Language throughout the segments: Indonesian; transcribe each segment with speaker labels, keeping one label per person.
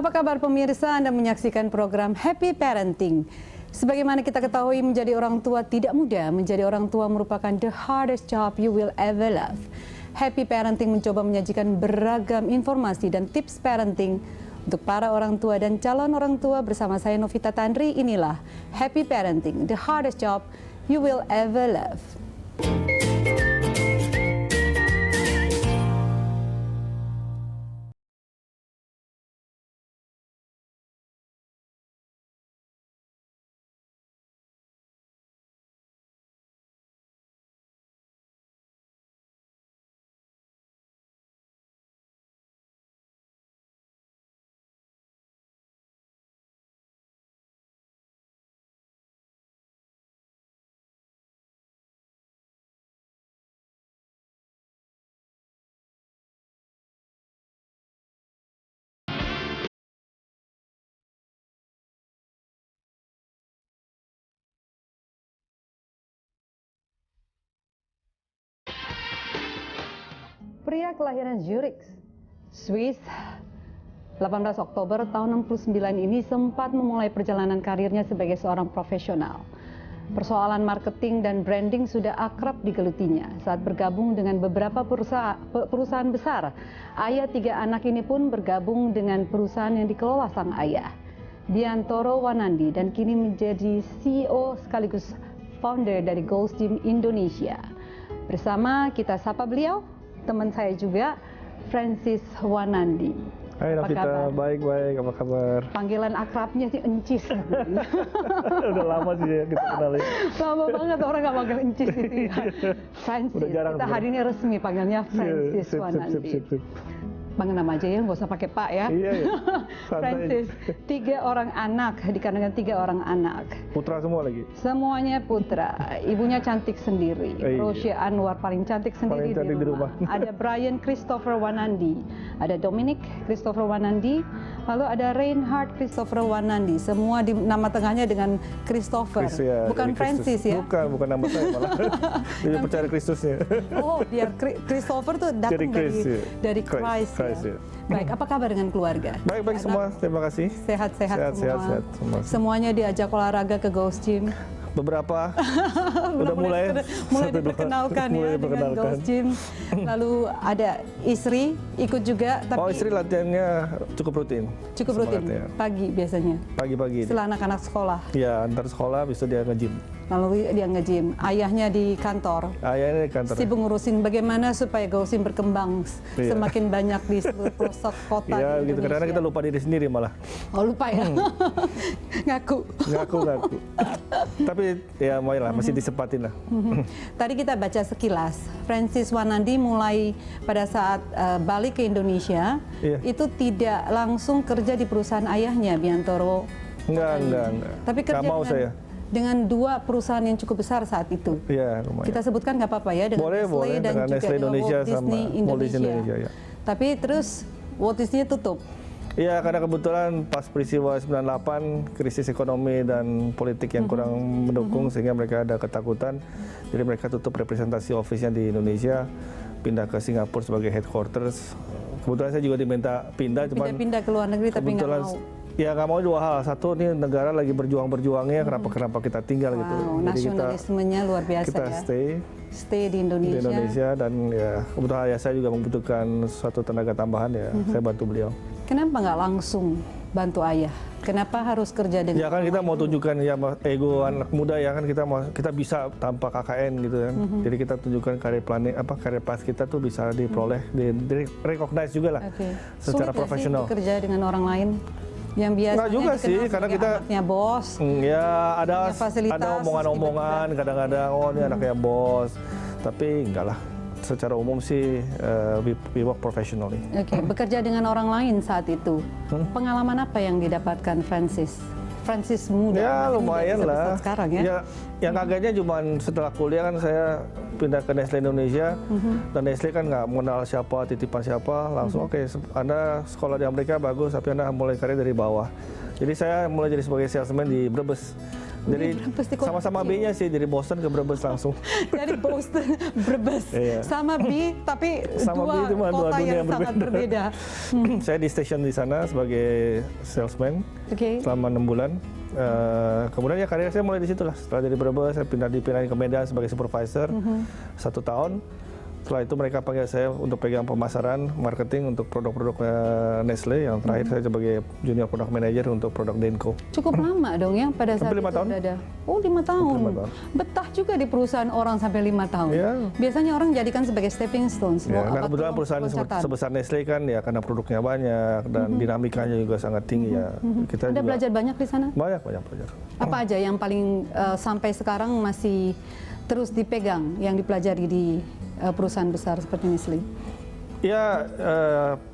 Speaker 1: Apa kabar pemirsa? Anda menyaksikan program Happy Parenting. Sebagaimana kita ketahui, menjadi orang tua tidak mudah. Menjadi orang tua merupakan the hardest job you will ever love. Happy Parenting mencoba menyajikan beragam informasi dan tips parenting untuk para orang tua dan calon orang tua. Bersama saya Novita Tandri, inilah Happy Parenting, the hardest job you will ever love. Pria kelahiran Zurich, Swiss, 18 Oktober tahun 69 ini sempat memulai perjalanan karirnya sebagai seorang profesional. Persoalan marketing dan branding sudah akrab digelutinya saat bergabung dengan beberapa perusahaan besar. Ayah 3 anak ini pun bergabung dengan perusahaan yang dikelola sang ayah, Biantoro Wanandi, dan kini menjadi CEO sekaligus founder dari Gold's Gym Indonesia. Bersama kita sapa beliau, teman saya juga, Francis Wanandi.
Speaker 2: Hai Novita, baik-baik, apa kabar?
Speaker 1: Panggilan akrabnya sih Encis.
Speaker 2: Udah lama sih ya kita kenal.
Speaker 1: Lama banget orang nggak panggil Encis itu ya. Francis,
Speaker 2: udah jarang,
Speaker 1: kita hari ini resmi panggilnya Francis Wanandi. Panggil nama aja ya, nggak usah pakai Pak ya.
Speaker 2: Iya, iya.
Speaker 1: Francis, 3 orang anak, dikandungkan 3 orang anak.
Speaker 2: Putra semua lagi?
Speaker 1: Semuanya putra. Ibunya cantik sendiri. Rosia Anwar paling cantik sendiri
Speaker 2: paling cantik di rumah.
Speaker 1: Ada Brian Christopher Wanandi, ada Dominic Christopher Wanandi, lalu ada Reinhard Christopher Wanandi. Semua di nama tengahnya dengan Christopher,
Speaker 2: ya,
Speaker 1: bukan Francis ya?
Speaker 2: Bukan nama saya malah. Dia percaya Kristusnya.
Speaker 1: Oh, biar Christopher tuh datang dari Christ. Ya. Baik, apa kabar dengan keluarga?
Speaker 2: Baik-baik semua, terima kasih.
Speaker 1: Sehat-sehat semua.
Speaker 2: Semua.
Speaker 1: Semuanya diajak olahraga ke Gold's Gym.
Speaker 2: Beberapa udah mulai
Speaker 1: diperkenalkan ya dengan Gold's Gym. Lalu ada istri ikut juga. Tapi
Speaker 2: istri latihannya cukup rutin.
Speaker 1: Cukup rutin, ya. Pagi biasanya?
Speaker 2: Pagi-pagi.
Speaker 1: Setelah anak-anak sekolah?
Speaker 2: Ya, antar sekolah bisa dia nge-gym.
Speaker 1: Lalu dia nge-gym, ayahnya di kantor.
Speaker 2: Ayahnya di kantor.
Speaker 1: Sibuk ngurusin bagaimana supaya Gold's Gym berkembang semakin banyak di seluruh pelosok kota.
Speaker 2: Iya, gitu. Kadang-kadang kita lupa diri sendiri malah.
Speaker 1: Oh, lupa ya? Ngaku.
Speaker 2: Tapi ya masih disempatin lah.
Speaker 1: Tadi kita baca sekilas, Francis Wanandi mulai pada saat balik ke Indonesia, itu tidak langsung kerja di perusahaan ayahnya, Biantoro.
Speaker 2: Enggak.
Speaker 1: Tapi kerja dengan 2 perusahaan yang cukup besar saat itu.
Speaker 2: Iya, lumayan.
Speaker 1: Kita sebutkan nggak apa-apa ya, dengan
Speaker 2: boleh,
Speaker 1: dan
Speaker 2: dengan
Speaker 1: juga
Speaker 2: Nestle Indonesia
Speaker 1: Walt Disney
Speaker 2: sama Walt Disney Indonesia. Ya.
Speaker 1: Tapi terus Walt Disney tutup.
Speaker 2: Iya, karena kebetulan pas peristiwa 98, krisis ekonomi dan politik yang kurang mendukung, sehingga mereka ada ketakutan. Jadi mereka tutup representasi office-nya di Indonesia, pindah ke Singapura sebagai headquarters. Kebetulan saya juga diminta pindah, cuman
Speaker 1: pindah ke luar negeri tapi nggak mau.
Speaker 2: Ya nggak mau 2 hal. Satu, ini negara lagi berjuang-berjuangnya, kenapa kita tinggal gitu. Jadi
Speaker 1: nasionalismenya luar biasa
Speaker 2: kita stay di Indonesia. Di Indonesia, dan ya kebetulan ayah saya juga membutuhkan suatu tenaga tambahan, ya saya bantu beliau.
Speaker 1: Kenapa nggak langsung bantu ayah? Kenapa harus kerja dengan?
Speaker 2: Ya kan kita mau tunjukkan ya ego anak muda ya kan, kita bisa tanpa KKN gitu kan. Jadi kita tunjukkan karir path kita tuh bisa diperoleh, di recognize juga lah secara profesional.
Speaker 1: Sulit kerja dengan orang lain yang biasa.
Speaker 2: Nggak juga sih, karena kita
Speaker 1: anaknya bos.
Speaker 2: Ya ada omongan-omongan kadang-kadang, ini anaknya bos. Tapi enggak lah. Secara umum sih we work professionally.
Speaker 1: Oke, bekerja dengan orang lain saat itu. Pengalaman apa yang didapatkan Francis muda?
Speaker 2: Ya lumayan lah.
Speaker 1: Sekarang ya.
Speaker 2: Yang kagetnya cuma setelah kuliah kan saya pindah ke Nestle Indonesia, dan Nestle kan nggak mengenal siapa, titipan siapa, langsung oke, Anda sekolah di Amerika bagus, tapi Anda mulai karir dari bawah. Jadi saya mulai jadi sebagai salesman di Brebes. Jadi sama-sama B-nya sih, dari Boston ke Brebes langsung.
Speaker 1: Dari Boston, Brebes,
Speaker 2: Iya.
Speaker 1: sama B, tapi
Speaker 2: Sama B
Speaker 1: dua
Speaker 2: itu mah dua
Speaker 1: kota
Speaker 2: dunia
Speaker 1: yang sangat berbeda.
Speaker 2: Saya di station di sana sebagai salesman
Speaker 1: Oke.
Speaker 2: selama 6 bulan. Kemudian ya karir saya mulai di situ lah. Setelah dari Brebes, saya dipindahin ke Medan sebagai supervisor 1 tahun. Setelah itu mereka panggil saya untuk pegang pemasaran, marketing untuk produk-produk Nestle. Yang terakhir saya sebagai junior product manager untuk produk Denko.
Speaker 1: Cukup lama dong ya pada saat
Speaker 2: Hampir 5
Speaker 1: itu
Speaker 2: tahun.
Speaker 1: berada. Oh 5 tahun.
Speaker 2: 5 tahun.
Speaker 1: Betah juga di perusahaan orang sampai 5 tahun.
Speaker 2: Ya.
Speaker 1: Biasanya orang jadikan sebagai stepping stone.
Speaker 2: Ya, nah kebetulan perusahaan sebesar Nestle kan ya karena produknya banyak dan dinamikanya juga sangat tinggi ya. Kita
Speaker 1: Anda
Speaker 2: juga
Speaker 1: belajar banyak di sana?
Speaker 2: banyak belajar.
Speaker 1: Apa aja yang paling sampai sekarang masih terus dipegang, yang dipelajari di perusahaan besar seperti Nestle?
Speaker 2: Ya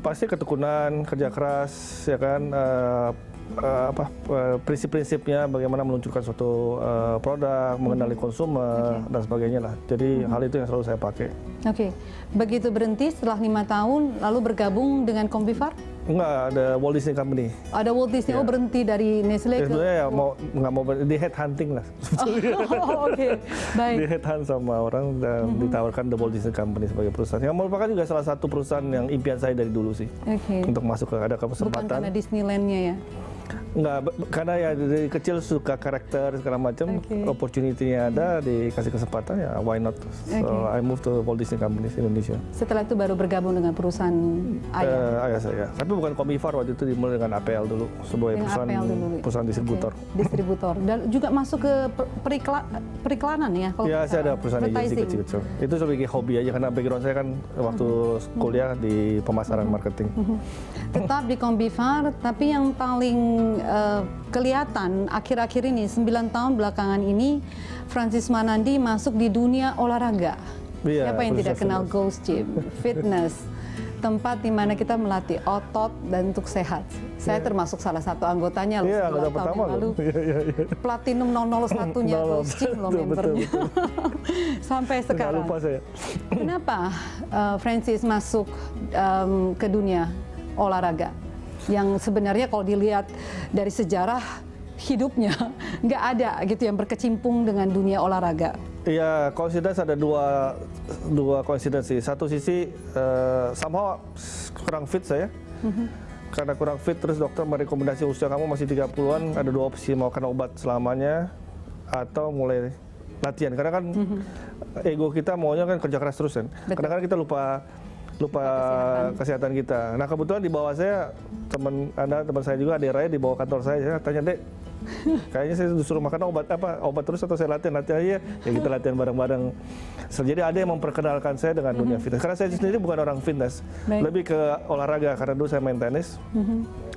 Speaker 2: pasti ketekunan, kerja keras, ya kan. Prinsip-prinsipnya bagaimana meluncurkan suatu produk, mengenali konsumer dan sebagainya lah. Jadi hal itu yang selalu saya pakai.
Speaker 1: Oke, begitu berhenti setelah 5 tahun, lalu bergabung dengan Combiphar?
Speaker 2: Enggak, ada Walt Disney Company.
Speaker 1: Ada Walt Disney, oh berhenti dari Nestle ke...
Speaker 2: Sebenarnya ya nggak mau di head hunting lah.
Speaker 1: Oke, baik.
Speaker 2: Di head hunt sama orang dan ditawarkan The Walt Disney Company sebagai perusahaan. Yang merupakan juga salah satu perusahaan yang impian saya dari dulu sih.
Speaker 1: Oke.
Speaker 2: Untuk masuk ke kesempatan.
Speaker 1: Bukan karena Disneyland-nya ya?
Speaker 2: Enggak, karena ya dari kecil suka karakter segala macam, opportunity-nya ada, dikasih kesempatan ya why not. So I moved to Walt Disney Company Indonesia.
Speaker 1: Setelah itu baru bergabung dengan perusahaan ayah?
Speaker 2: Ayah saya. Tapi bukan Combiphar, waktu itu dimulai dengan APL dulu, sebuah perusahaan distributor.
Speaker 1: Distributor. Dan juga masuk ke periklanan ya? Kalau
Speaker 2: Ya, saya ada perusahaan agensi kecil-kecil. Itu sebagai hobi aja, karena background saya kan waktu kuliah di pemasaran marketing.
Speaker 1: Tetap di Combiphar, tapi yang paling kelihatan akhir-akhir ini, 9 tahun belakangan ini, Francis Manandi masuk di dunia olahraga.
Speaker 2: Iya,
Speaker 1: Siapa yang tidak kenal
Speaker 2: fitness.
Speaker 1: Ghost Gym, fitness, tempat di mana kita melatih otot dan untuk sehat. Saya termasuk salah satu anggotanya loh,
Speaker 2: Iya,
Speaker 1: 9 tahun
Speaker 2: pertama
Speaker 1: yang lalu.
Speaker 2: Iya.
Speaker 1: Platinum 001-nya Ghost Gym loh membernya. Sampai
Speaker 2: Nggak
Speaker 1: sekarang.
Speaker 2: lupa saya.
Speaker 1: Kenapa Francis masuk ke dunia olahraga? Yang sebenarnya kalau dilihat dari sejarah hidupnya nggak ada gitu yang berkecimpung dengan dunia olahraga.
Speaker 2: Iya, coincidence ada dua coincidence sih. Satu sisi somehow kurang fit saya. Karena kurang fit, terus dokter merekomendasi usia kamu masih 30-an, ada 2 opsi, mau kena obat selamanya atau mulai latihan. Karena kan ego kita maunya kan kerja keras terus kan. Kadang-kadang kita lupa kesehatan kita. Nah kebetulan di bawah saya teman saya juga, adik Raya di bawah kantor saya tanya, Dek, kayaknya saya disuruh makan obat terus atau saya latihan aja ya kita latihan bareng-bareng. Jadi ada yang memperkenalkan saya dengan dunia fitness. Karena saya sendiri bukan orang fitness, lebih ke olahraga karena dulu saya main tenis.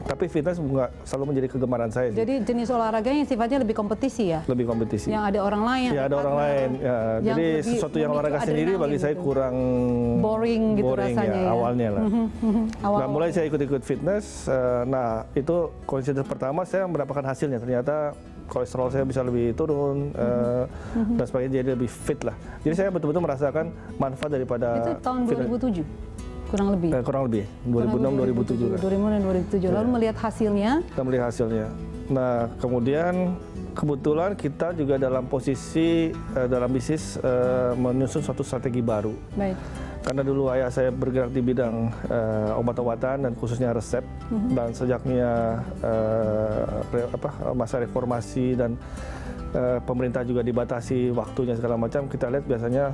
Speaker 2: Tapi fitness nggak selalu menjadi kegemaran saya sih.
Speaker 1: Jadi jenis olahraga yang sifatnya lebih kompetisi ya?
Speaker 2: Lebih kompetisi.
Speaker 1: Yang ada orang lain.
Speaker 2: Ya ada orang lain. Ya, jadi sesuatu yang olahraga sendiri bagi saya kurang
Speaker 1: boring gitu rasanya ya.
Speaker 2: Awalnya lah. Nah mulai saya ikut-ikut fitness. Nah itu coincidence pertama saya mendapatkan hasilnya. Ternyata kolesterol saya bisa lebih turun dan sebagainya, jadi lebih fit lah. Jadi saya betul-betul merasakan manfaat daripada.
Speaker 1: Itu tahun 2007? Kurang lebih?
Speaker 2: Kurang lebih, 2006-2007
Speaker 1: 2006-2007, lalu melihat hasilnya?
Speaker 2: Kita melihat hasilnya. Nah kemudian kebetulan kita juga dalam posisi dalam bisnis menyusun suatu strategi baru.
Speaker 1: Baik.
Speaker 2: Karena dulu ayah saya bergerak di bidang obat-obatan dan khususnya resep, dan sejaknya masa reformasi dan pemerintah juga dibatasi waktunya segala macam, kita lihat biasanya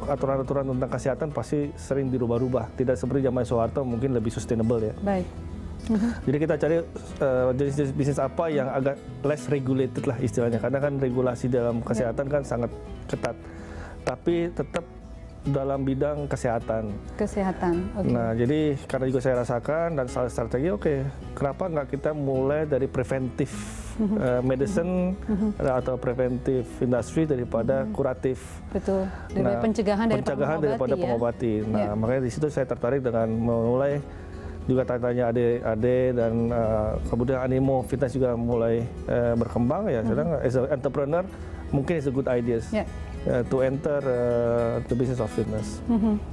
Speaker 2: aturan-aturan tentang kesehatan pasti sering dirubah-rubah, tidak seperti zaman Soeharto, mungkin lebih sustainable ya.
Speaker 1: Baik.
Speaker 2: Jadi kita cari jenis bisnis apa yang agak less regulated lah istilahnya, karena kan regulasi dalam kesehatan kan sangat ketat, tapi tetap dalam bidang kesehatan.
Speaker 1: Kesehatan, oke.
Speaker 2: Nah, jadi karena juga saya rasakan dan salah strategi, kenapa nggak kita mulai dari preventif medicine atau preventif industri daripada kuratif.
Speaker 1: Betul. Daripada pencegahan
Speaker 2: daripada pengobati. Nah, makanya di situ saya tertarik dengan mulai juga tanya adik-adik dan kemudian animo fitness juga mulai berkembang ya. Sedang as an entrepreneur mungkin is a good ideas. To enter the business of fitness.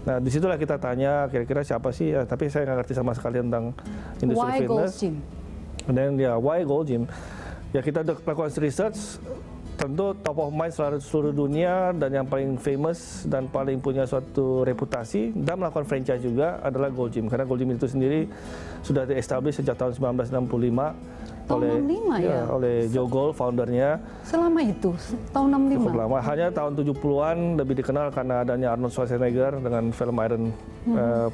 Speaker 2: Nah, disitulah kita tanya kira-kira siapa sih? Tapi saya nggak ngerti sama sekali tentang industri
Speaker 1: why
Speaker 2: fitness.
Speaker 1: Gold's Gym?
Speaker 2: Dan why Gold's Gym? Ya kita udah lakukan research, tentu top of mind seluruh dunia dan yang paling famous dan paling punya suatu reputasi dan melakukan franchise juga adalah Gold Gym. Karena Gold Gym itu sendiri sudah di-establish sejak tahun 1965 oleh Joe Gold, foundernya.
Speaker 1: Selama itu, tahun 65?
Speaker 2: Cukup lama, hanya tahun 70-an lebih dikenal karena adanya Arnold Schwarzenegger dengan film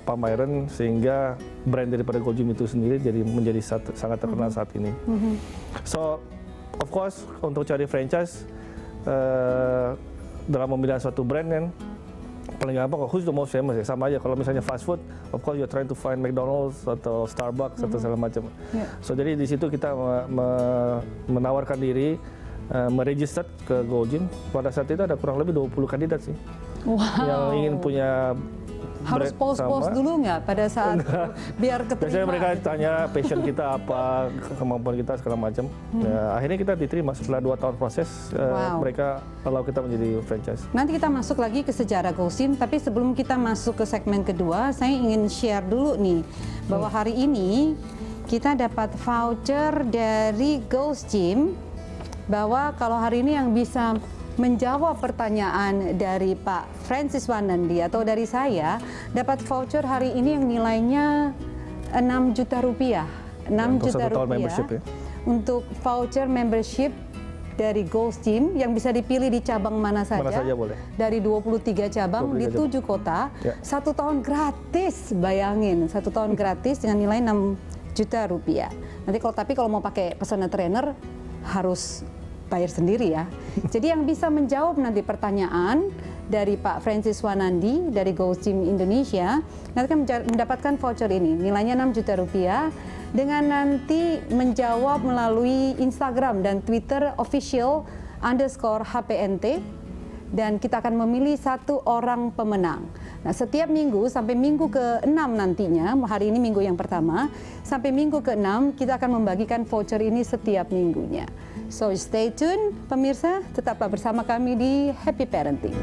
Speaker 2: Pump Iron, sehingga brand daripada Gold Gym itu sendiri jadi menjadi sangat terkenal saat ini. So, of course, untuk cari franchise, dalam memilih suatu brand kan, paling gampang, who's the most famous ya, sama aja kalau misalnya fast food, of course you're trying to find McDonald's atau Starbucks atau segala macam. So jadi di situ kita menawarkan diri, meregister ke Gold Gym. Pada saat itu ada kurang lebih 20 kandidat sih, yang ingin punya.
Speaker 1: Harus pause dulu nggak pada saat biar keterima?
Speaker 2: Biasanya mereka tanya passion kita apa, kemampuan kita segala macam. Ya, akhirnya kita diterima setelah 2 tahun proses. Mereka allow kita menjadi franchise.
Speaker 1: Nanti kita masuk lagi ke sejarah Gold Gym, tapi sebelum kita masuk ke segmen kedua, saya ingin share dulu nih bahwa hari ini kita dapat voucher dari Gold Gym, bahwa kalau hari ini yang bisa menjawab pertanyaan dari Pak Francis Wanandi atau dari saya, dapat voucher hari ini yang nilainya 6 juta rupiah. 6 juta rupiah ya, untuk voucher membership dari Gold Gym yang bisa dipilih di cabang mana saja
Speaker 2: boleh.
Speaker 1: Dari 23 cabang di 7 kota. 1 tahun gratis, bayangin, 1 tahun gratis dengan nilai 6 juta rupiah. Nanti kalau mau pakai personal trainer harus bayar sendiri ya. Jadi yang bisa menjawab nanti pertanyaan dari Pak Francis Wanandi dari Gold Gym Indonesia nanti kan mendapatkan voucher ini nilainya 6 juta rupiah dengan nanti menjawab melalui Instagram dan Twitter official_HPNT, dan kita akan memilih 1 orang pemenang. Nah, setiap minggu sampai minggu ke-6 nantinya, hari ini minggu yang pertama, sampai minggu ke-6 kita akan membagikan voucher ini setiap minggunya. So stay tune pemirsa, tetaplah bersama kami di Happy Parenting.